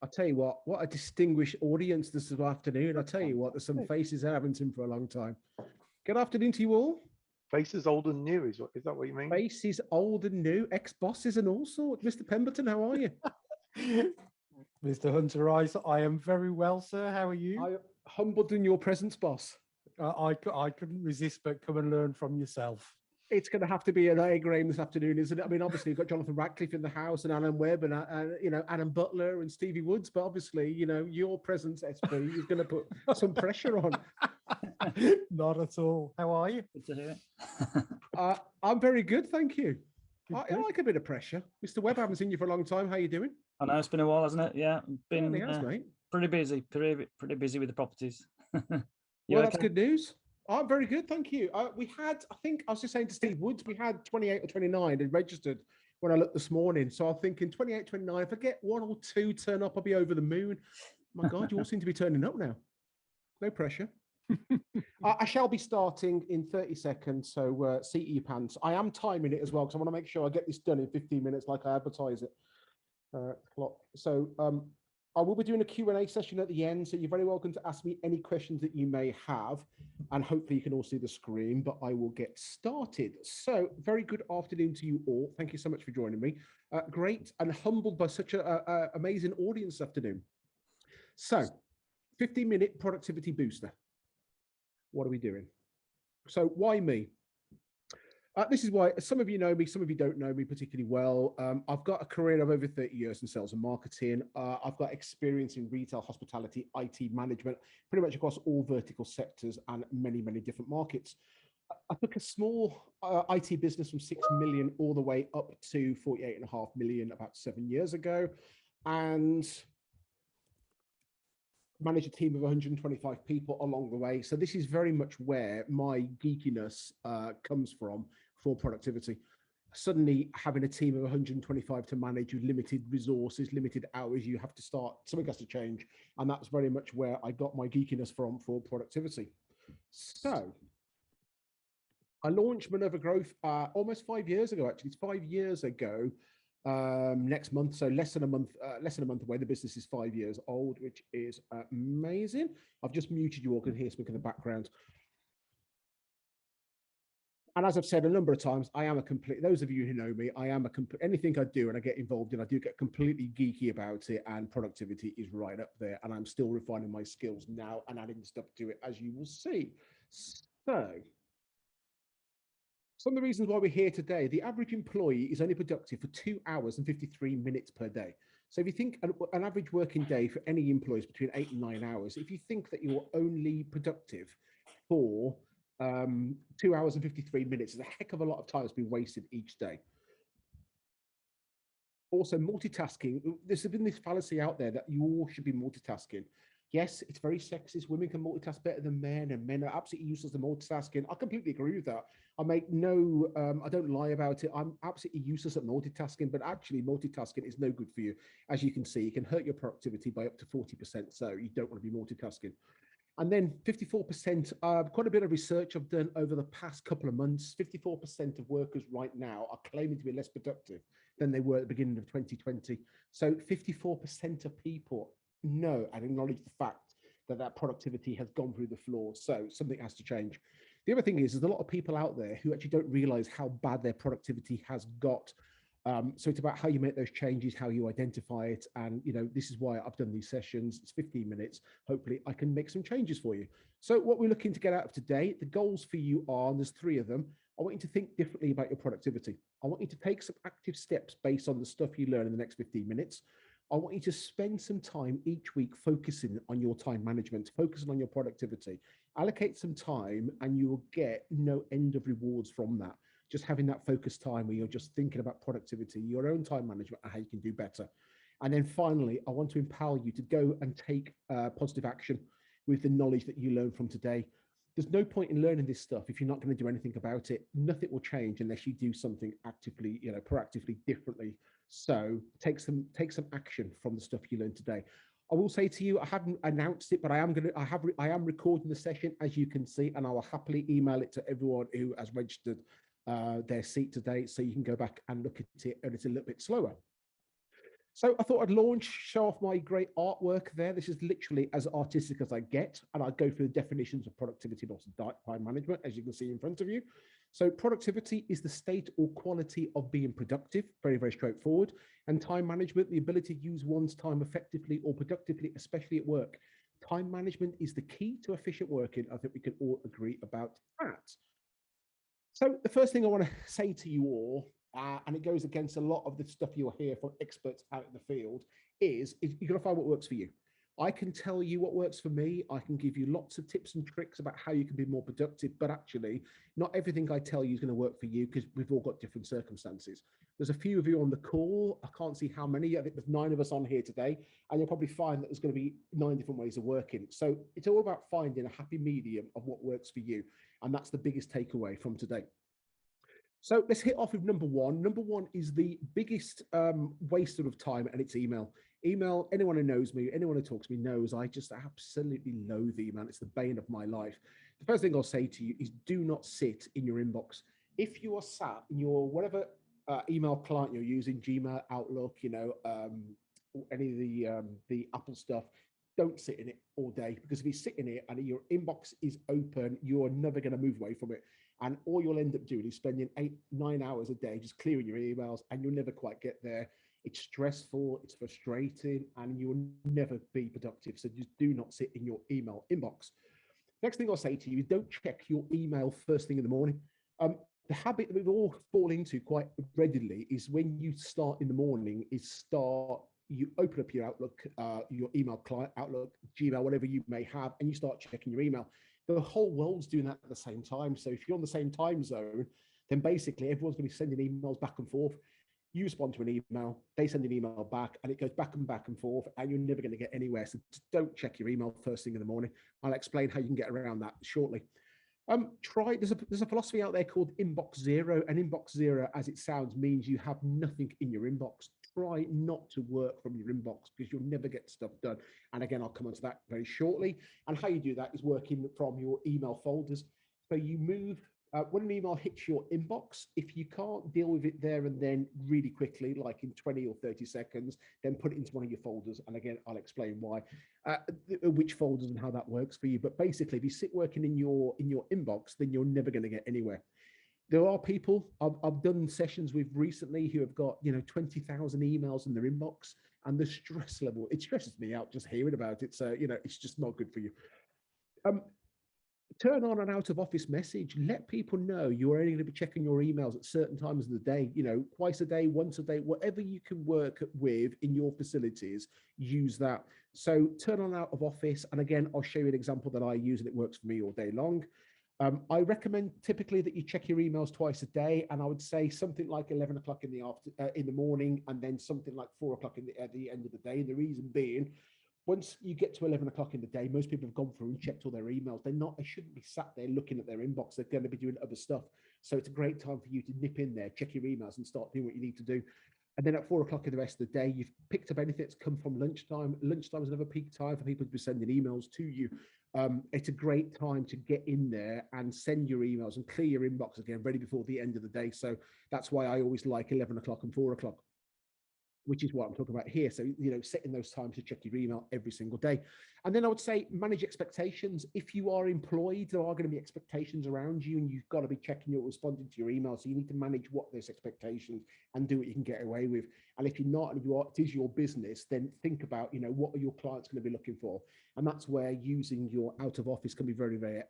I tell you what a distinguished audience this afternoon. I tell you what, there's some faces I haven't seen for a long time. Good afternoon to you all. Faces old and new is that what you mean? Faces old and new, ex-bosses and all sorts. Mr. Pemberton, how are you? Mr. Hunter Rice, I am very well, sir. How are you? I humbled in your presence, boss. I couldn't resist but come and learn from yourself. It's going to have to be an A game this afternoon, isn't it? I mean, obviously you've got Jonathan Radcliffe in the house and Alan Webb and Adam Butler and Stevie Woods, but obviously your presence, SP, is going to put some pressure on. Not at all. How are you? Good to hear it. I'm very good, thank you. Good, I good. like a bit of pressure. Mr. Webb, I haven't seen you for a long time. How you doing? I know it's been a while, hasn't it? Yeah, been Really has, mate. pretty busy, pretty busy with the properties. Well, that's good news. I'm very good, thank you. We had, I think, I was just saying to Steve Woods, we had 28 or 29 and registered when I looked this morning. So I'm thinking 28, 29, if I get one or two turn up, I'll be over the moon. My God, you all seem to be turning up now. No pressure. I shall be starting in 30 seconds, so seat your pants. I am timing it as well, because I want to make sure I get this done in 15 minutes like I advertise it. So I will be doing a Q&A session at the end, so you're very welcome to ask me any questions that you may have, and hopefully you can all see the screen, but I will get started. So very good afternoon to you all. Thank you so much for joining me. Great and humbled by such an amazing audience this afternoon. So 15-minute productivity booster. What are we doing? So why me? This is why some of you know me, some of you don't know me particularly well. I've got a career of over 30 years in sales and marketing. I've got experience in retail, hospitality, IT management, pretty much across all vertical sectors and many, many different markets. I took a small IT business from 6 million all the way up to 48.5 million about 7 years ago, and manage a team of 125 people along the way. So this is very much where my geekiness comes from for productivity. Suddenly having a team of 125 to manage with limited resources, limited hours, you have to start, something has to change. And that's very much where I got my geekiness from for productivity. So I launched Minerva Growth almost 5 years ago, actually. It's 5 years ago. Next month, so less than a month away. The business is 5 years old, which is amazing. I've just muted you all, can hear something in the background. And as I've said a number of times, I am a complete, those of you who know me, I am a complete, anything I do and I get involved in, I do get completely geeky about it, and productivity is right up there, and I'm still refining my skills now and adding stuff to it, as you will see. So some of the reasons why we're here today: the average employee is only productive for 2 hours and 53 minutes per day. So if you think an average working day for any employee is between 8 and 9 hours, if you think that you're only productive for 2 hours and 53 minutes, is a heck of a lot of time that's been wasted each day. Also, multitasking. There's been this fallacy out there that you all should be multitasking. Yes, it's very sexist. Women can multitask better than men, and men are absolutely useless at multitasking. I completely agree with that. I make no, I don't lie about it. I'm absolutely useless at multitasking, but actually multitasking is no good for you. As you can see, it can hurt your productivity by up to 40%. So you don't want to be multitasking. And then 54%, quite a bit of research I've done over the past couple of months, 54% of workers right now are claiming to be less productive than they were at the beginning of 2020. So 54% of people know and acknowledge the fact that that productivity has gone through the floor. So something has to change. The other thing is, there's a lot of people out there who actually don't realize how bad their productivity has got. So it's about how you make those changes, how you identify it. And, you know, this is why I've done these sessions. It's 15 minutes. Hopefully I can make some changes for you. So what we're looking to get out of today, the goals for you are, and there's 3 of them. I want you to think differently about your productivity. I want you to take some active steps based on the stuff you learn in the next 15 minutes. I want you to spend some time each week focusing on your time management, focusing on your productivity. Allocate some time and you will get no end of rewards from that. Just having that focused time where you're just thinking about productivity, your own time management, and how you can do better. And then finally, I want to empower you to go and take positive action with the knowledge that you learn from today. There's no point in learning this stuff if you're not going to do anything about it. Nothing will change unless you do something actively, you know, proactively, differently. So take some action from the stuff you learned today. I will say to you, I haven't announced it, but I am recording the session, as you can see, and I will happily email it to everyone who has registered their seat today, so you can go back and look at it, and it's a little bit slower. So I thought I'd show off my great artwork there. This is literally as artistic as I get, and I'd go through the definitions of productivity and also time management, as you can see in front of you. So productivity is the state or quality of being productive, very, very straightforward. And time management, the ability to use one's time effectively or productively, especially at work. Time management is the key to efficient working. I think we can all agree about that. So the first thing I want to say to you all, and it goes against a lot of the stuff you'll hear from experts out in the field, is you've got to find what works for you. I can tell you what works for me. I can give you lots of tips and tricks about how you can be more productive, but actually not everything I tell you is going to work for you because we've all got different circumstances. There's a few of you on the call. I can't see how many. I think there's 9 of us on here today, and you'll probably find that there's going to be 9 different ways of working. So it's all about finding a happy medium of what works for you. And that's the biggest takeaway from today. So let's hit off with number one. Number one is the biggest waster of time, and it's email. Email, anyone who knows me, anyone who talks to me knows I just absolutely loathe email. It's the bane of my life. The first thing I'll say to you is do not sit in your inbox. If you are sat in your whatever email client you're using, Gmail, Outlook, any of the Apple stuff, don't sit in it all day, because if you sit in it and your inbox is open, you're never going to move away from it. And all you'll end up doing is spending 8-9 hours a day just clearing your emails, and you'll never quite get there. It's stressful, it's frustrating, and you will never be productive. So just do not sit in your email inbox. Next thing I'll say to you is don't check your email first thing in the morning. The habit that we all fall into quite readily is when you start in the morning you open up your Outlook, your email client, Outlook, Gmail, whatever you may have, and you start checking your email. The whole world's doing that at the same time. So if you're on the same time zone, then basically everyone's going to be sending emails back and forth. You respond to an email, they send an email back, and it goes back and forth, and you're never going to get anywhere. So just don't check your email first thing in the morning. I'll explain how you can get around that shortly. There's a philosophy out there called inbox zero, and inbox zero, as it sounds, means you have nothing in your inbox. Try not to work from your inbox because you'll never get stuff done. And again, I'll come on to that very shortly. And how you do that is working from your email folders. So you move, when an email hits your inbox, if you can't deal with it there and then really quickly, like in 20 or 30 seconds, then put it into one of your folders. And again, I'll explain why, which folders and how that works for you. But basically, if you sit working in your inbox, then you're never going to get anywhere. There are people I've done sessions with recently who have got 20,000 emails in their inbox, and the stress level, it stresses me out just hearing about it. So it's just not good for you. Turn on an out of office message. Let people know you're only going to be checking your emails at certain times of the day, twice a day, once a day, whatever you can work with in your facilities, use that. So turn on out of office. And again, I'll show you an example that I use and it works for me all day long. I recommend typically that you check your emails twice a day, and I would say something like 11 o'clock in the morning, and then something like 4 o'clock at the end of the day. The reason being, once you get to 11 o'clock in the day, most people have gone through and checked all their emails. They shouldn't be sat there looking at their inbox. They're going to be doing other stuff. So it's a great time for you to nip in there, check your emails, and start doing what you need to do. And then at 4 o'clock in the rest of the day, you've picked up anything that's come from lunchtime. Lunchtime is another peak time for people to be sending emails to you. It's a great time to get in there and send your emails and clear your inbox again, ready before the end of the day. So that's why I always like 11 o'clock and 4 o'clock, which is what I'm talking about here. So, setting those times to check your email every single day. And then I would say manage expectations. If you are employed, there are going to be expectations around you, and you've got to be checking your responding to your email. So you need to manage what those expectations and do what you can get away with. And if you're not, and it is your business, then think about, what are your clients going to be looking for? And that's where using your out of office can be very, very,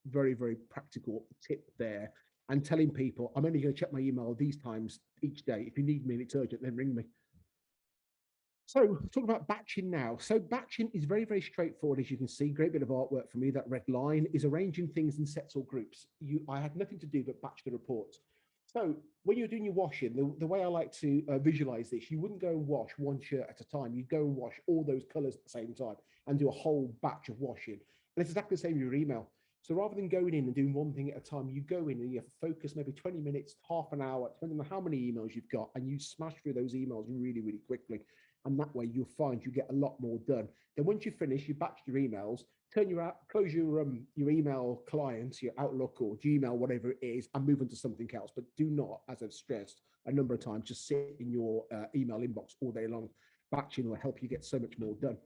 very, very practical tip there. And telling people, I'm only going to check my email these times each day. If you need me and it's urgent, then ring me. So talk about batching now. So batching is very, very straightforward, as you can see. Great bit of artwork for me. That red line is arranging things in sets or groups. I had nothing to do but batch the reports. So when you're doing your washing, the way I like to visualize this, you wouldn't go and wash one shirt at a time. You'd go and wash all those colors at the same time and do a whole batch of washing. And it's exactly the same with your email. So rather than going in and doing one thing at a time, you go in and you focus maybe 20 minutes, half an hour, depending on how many emails you've got, and you smash through those emails really, really quickly. And that way you'll find you get a lot more done. Then once you finish, you batch your emails, close your email clients, your Outlook or Gmail, whatever it is, and move on to something else. But do not, as I've stressed, a number of times, just sit in your email inbox all day long. Batching will help you get so much more done.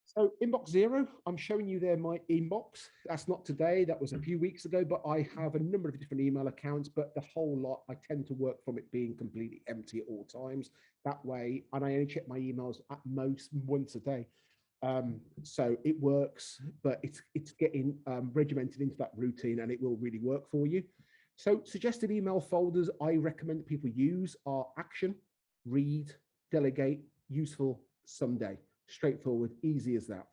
So inbox zero, I'm showing you there my inbox. That's not today, that was a few weeks ago, but I have a number of different email accounts, but the whole lot, I tend to work from it being completely empty at all times. That way, and I only check my emails at most once a day. So it works, but it's getting regimented into that routine, and it will really work for you. So suggested email folders I recommend that people use are action, read, delegate, useful, someday. Straightforward, easy as that.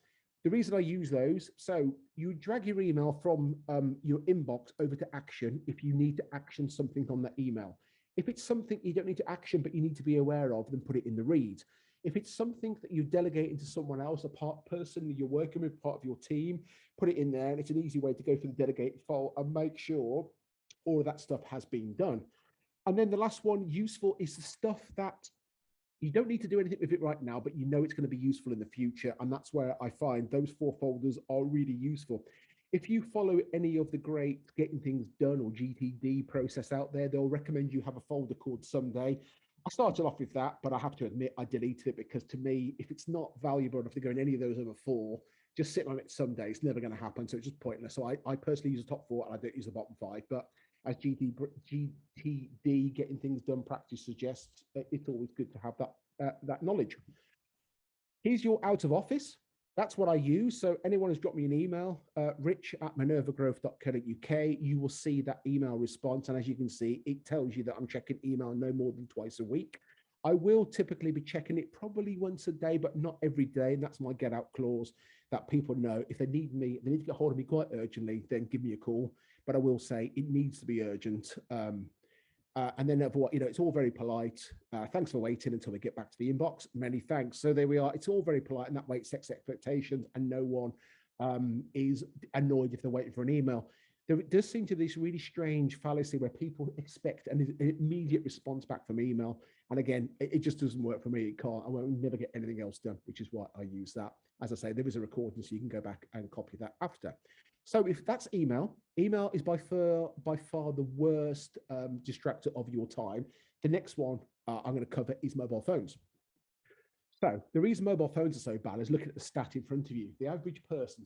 The reason I use those, so you drag your email from your inbox over to action if you need to action something on that email. If it's something you don't need to action, but you need to be aware of, then put it in the read. If it's something that you delegate into someone else, a person that you're working with, part of your team, put it in there. And it's an easy way to go for the delegated file and make sure all of that stuff has been done. And then the last one, useful, is the stuff that you don't need to do anything with it right now, but you know it's going to be useful in the future. And that's where I find those 4 folders are really useful. If you follow any of the great Getting Things Done or GTD process out there, they'll recommend you have a folder called Someday. I started off with that, but I have to admit I deleted it because to me, if it's not valuable enough to go in any of those other 4, just sitting on it someday, it's never going to happen. So it's just pointless. So I personally use the top 4 and I don't use the bottom 5. But as GTD, Getting Things Done practice suggests, it's always good to have that knowledge. Here's your out of office. That's what I use. So anyone who's dropped me an email, rich@minervagrowth.co.uk, you will see that email response. And as you can see, it tells you that I'm checking email no more than twice a week. I will typically be checking it probably once a day, but not every day. And that's my get out clause, that people know if they need me, they need to get hold of me quite urgently, then give me a call. But I will say it needs to be urgent. And then, it's all very polite. Thanks for waiting until we get back to the inbox. Many thanks. So there we are. It's all very polite, and that way it sets expectations, and no one is annoyed if they're waiting for an email. There does seem to be this really strange fallacy where people expect an immediate response back from email. And again, it just doesn't work for me. It can't. I won't never get anything else done, which is why I use that. As I say, there is a recording, so you can go back and copy that after. So if that's email is by far the worst distractor of your time. The next one I'm going to cover is mobile phones. So the reason mobile phones are so bad is looking at the stat in front of you. The average person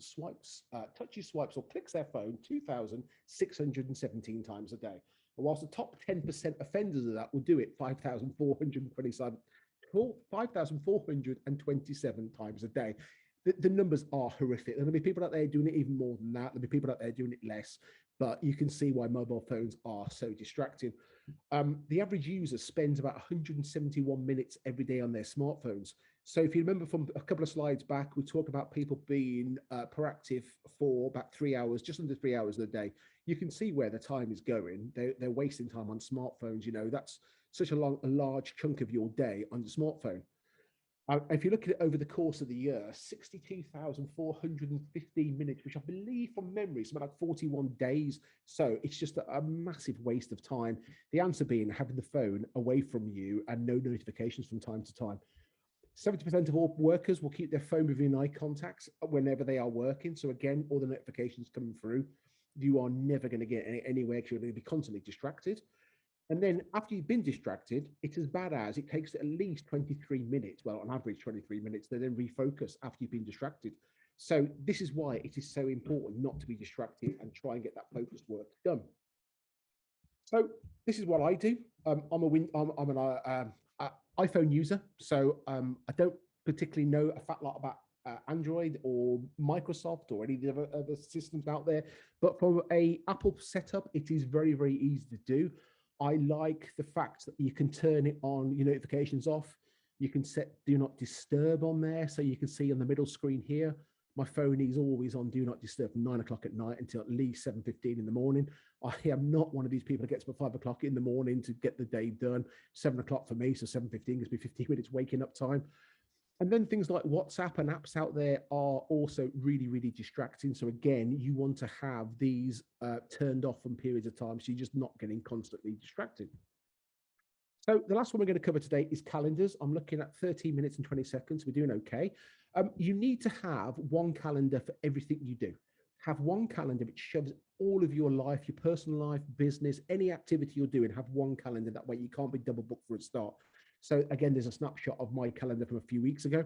touches, swipes, or clicks their phone 2,617 times a day. And whilst the top 10% offenders of that will do it 5,427 times a day. The numbers are horrific. There'll be people out there doing it even more than that. There'll be people out there doing it less, but you can see why mobile phones are so distracting. The average user spends about 171 minutes every day on their smartphones. So if you remember from a couple of slides back, we talk about people being proactive for about 3 hours, just under 3 hours a day. You can see where the time is going. They're wasting time on smartphones. That's such a large chunk of your day on the smartphone. If you look at it over the course of the year, 62,415 minutes, which I believe from memory is about like 41 days. So it's just a massive waste of time. The answer being having the phone away from you and no notifications from time to time. 70% of all workers will keep their phone within eye contacts whenever they are working. So again, all the notifications coming through, you are never going to get anywhere because you're going to be constantly distracted. And then after you've been distracted, it's as bad as it takes at least 23 minutes, well, on average 23 minutes, to then refocus after you've been distracted. So this is why it is so important not to be distracted and try and get that focused work done. So this is what I do. I'm an iPhone user, so I don't particularly know a fat lot about Android or Microsoft or any of the other systems out there. But from a Apple setup, it is very, very easy to do. I like the fact that you can turn it on, your notifications off. You can set do not disturb on there. So you can see on the middle screen here, my phone is always on do not disturb from 9 o'clock at night until at least 7:15 in the morning. I am not one of these people that gets up at 5 o'clock in the morning to get the day done. 7 o'clock for me, so 7:15 gives me 15 minutes waking up time. And then things like WhatsApp and apps out there are also really, really distracting. So again, you want to have these turned off from periods of time, so you're just not getting constantly distracted. So the last one we're going to cover today is calendars. I'm looking at 13 minutes and 20 seconds. We're doing okay. You need to have one calendar for everything you do. Have one calendar which shoves all of your life, your personal life, business, any activity you're doing, have one calendar. That way you can't be double booked for a start. So again, there's a snapshot of my calendar from a few weeks ago.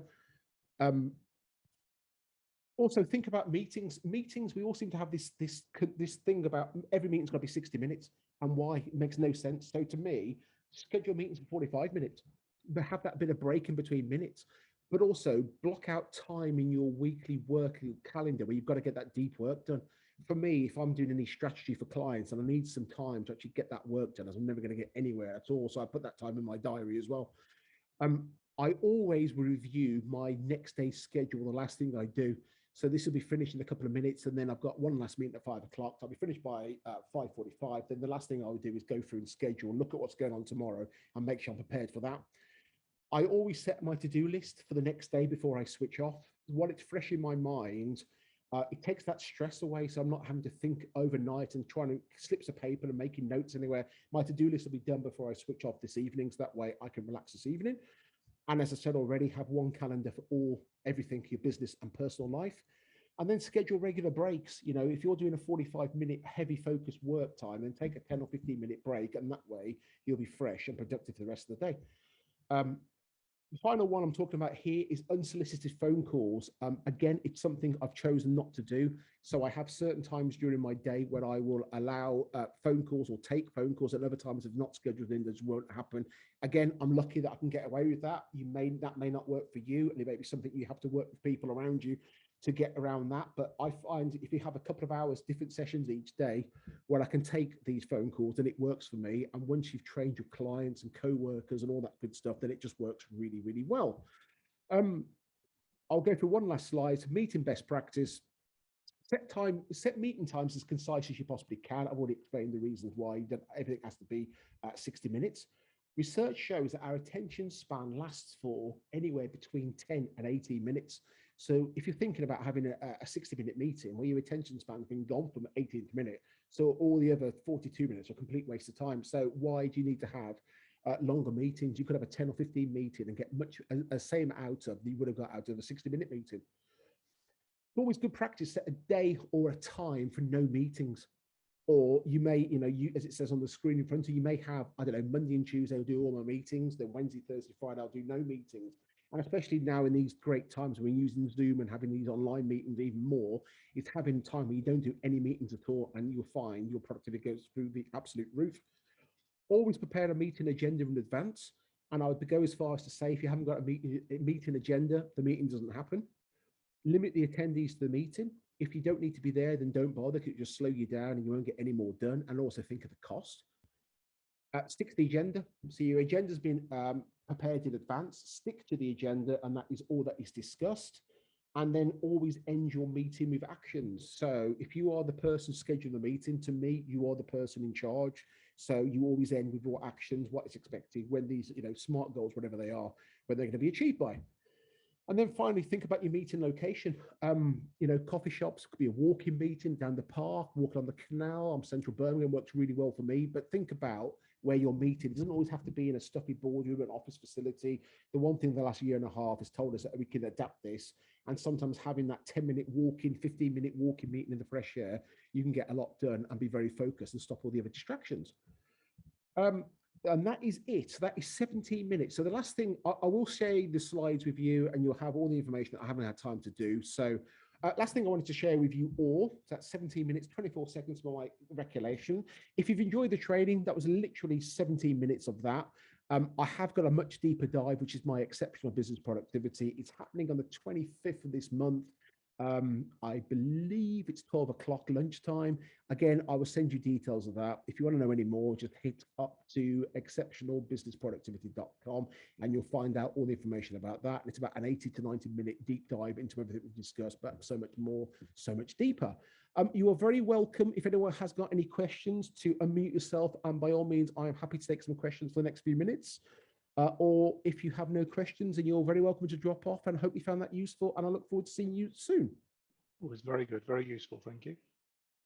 Also think about meetings. Meetings, we all seem to have this thing about every meeting's got to be 60 minutes, and why? It makes no sense. So to me, schedule meetings for 45 minutes, but have that bit of break in between minutes. But also block out time in your weekly working calendar where you've got to get that deep work done. For me, if I'm doing any strategy for clients and I need some time to actually get that work done, as I'm never going to get anywhere at all, so I put that time in my diary as well. I always review my next day's schedule, the last thing I do. So this will be finished in a couple of minutes, and then I've got one last meeting at 5 o'clock. So I'll be finished by 5:45. Then the last thing I would do is go through and schedule, look at what's going on tomorrow, and make sure I'm prepared for that. I always set my to-do list for the next day before I switch off. While it's fresh in my mind, it takes that stress away, so I'm not having to think overnight and trying to slips of paper and making notes anywhere. My to-do list will be done before I switch off this evening, so that way I can relax this evening. And as I said already, have one calendar for everything, your business and personal life. And then schedule regular breaks. You know, if you're doing a 45-minute heavy focused work time, then take a 10 or 15-minute break, and that way you'll be fresh and productive for the rest of the day. The final one I'm talking about here is unsolicited phone calls. Again, it's something I've chosen not to do. So I have certain times during my day where I will allow phone calls or take phone calls, and other times if not scheduled in, this won't happen. Again, I'm lucky that I can get away with that. That may not work for you, and it may be something you have to work with people around you to get around that. But I find if you have a couple of hours, different sessions each day where I can take these phone calls, then it works for me. And once you've trained your clients and co-workers and all that good stuff, then it just works really, really well. I'll go through one last slide. Meeting best practice. Set meeting times as concise as you possibly can. I've already explained the reasons why everything has to be 60 minutes. Research shows that our attention span lasts for anywhere between 10 and 18 minutes. So if you're thinking about having a 60-minute meeting, well, your attention span's been gone from the 18th minute. So all the other 42 minutes are a complete waste of time. So why do you need to have longer meetings? You could have a 10 or 15 meeting and get the same out of that you would have got out of a 60-minute meeting. It's always good practice, set a day or a time for no meetings. Or you may, as it says on the screen in front of you, you may have, I don't know, Monday and Tuesday I'll do all my meetings, then Wednesday, Thursday, Friday I'll do no meetings. And especially now in these great times when we're using Zoom and having these online meetings even more, it's having time where you don't do any meetings at all, and you'll find your productivity goes through the absolute roof. Always prepare a meeting agenda in advance. And I would go as far as to say, if you haven't got a meeting agenda, the meeting doesn't happen. Limit the attendees to the meeting. If you don't need to be there, then don't bother, because it just slow you down and you won't get any more done. And also think of the cost. Stick to the agenda. So your agenda's been prepared in advance. Stick to the agenda, and that is all that is discussed. And then always end your meeting with actions. So if you are the person scheduling the meeting, to me, you are the person in charge. So you always end with your actions, what is expected, when these, SMART goals, whatever they are, when they're going to be achieved by. And then finally, think about your meeting location. Coffee shops could be a walking meeting down the park, walking on the canal. Central Birmingham works really well for me. But think about where you're meeting. It doesn't always have to be in a stuffy boardroom, an office facility. The one thing the last year and a half has told us that we can adapt this. And sometimes having that 10-minute walking, 15-minute walking meeting in the fresh air, you can get a lot done and be very focused and stop all the other distractions. And that is it. That is 17 minutes. So the last thing, I will share the slides with you, and you'll have all the information that I haven't had time to do. So last thing I wanted to share with you all, that's 17 minutes, 24 seconds for my recollection. If you've enjoyed the training, that was literally 17 minutes of that. I have got a much deeper dive, which is my exceptional business productivity. It's happening on the 25th of this month. I believe it's 12 o'clock lunchtime. Again, I will send you details of that. If you want to know any more, just hit up to exceptionalbusinessproductivity.com and you'll find out all the information about that. And it's about an 80 to 90 minute deep dive into everything we've discussed, but so much more, so much deeper. You are very welcome, if anyone has got any questions, to unmute yourself. And by all means, I am happy to take some questions for the next few minutes. Or if you have no questions, then you're very welcome to drop off, and I hope you found that useful, and I look forward to seeing you soon. It was very good, very useful. Thank you.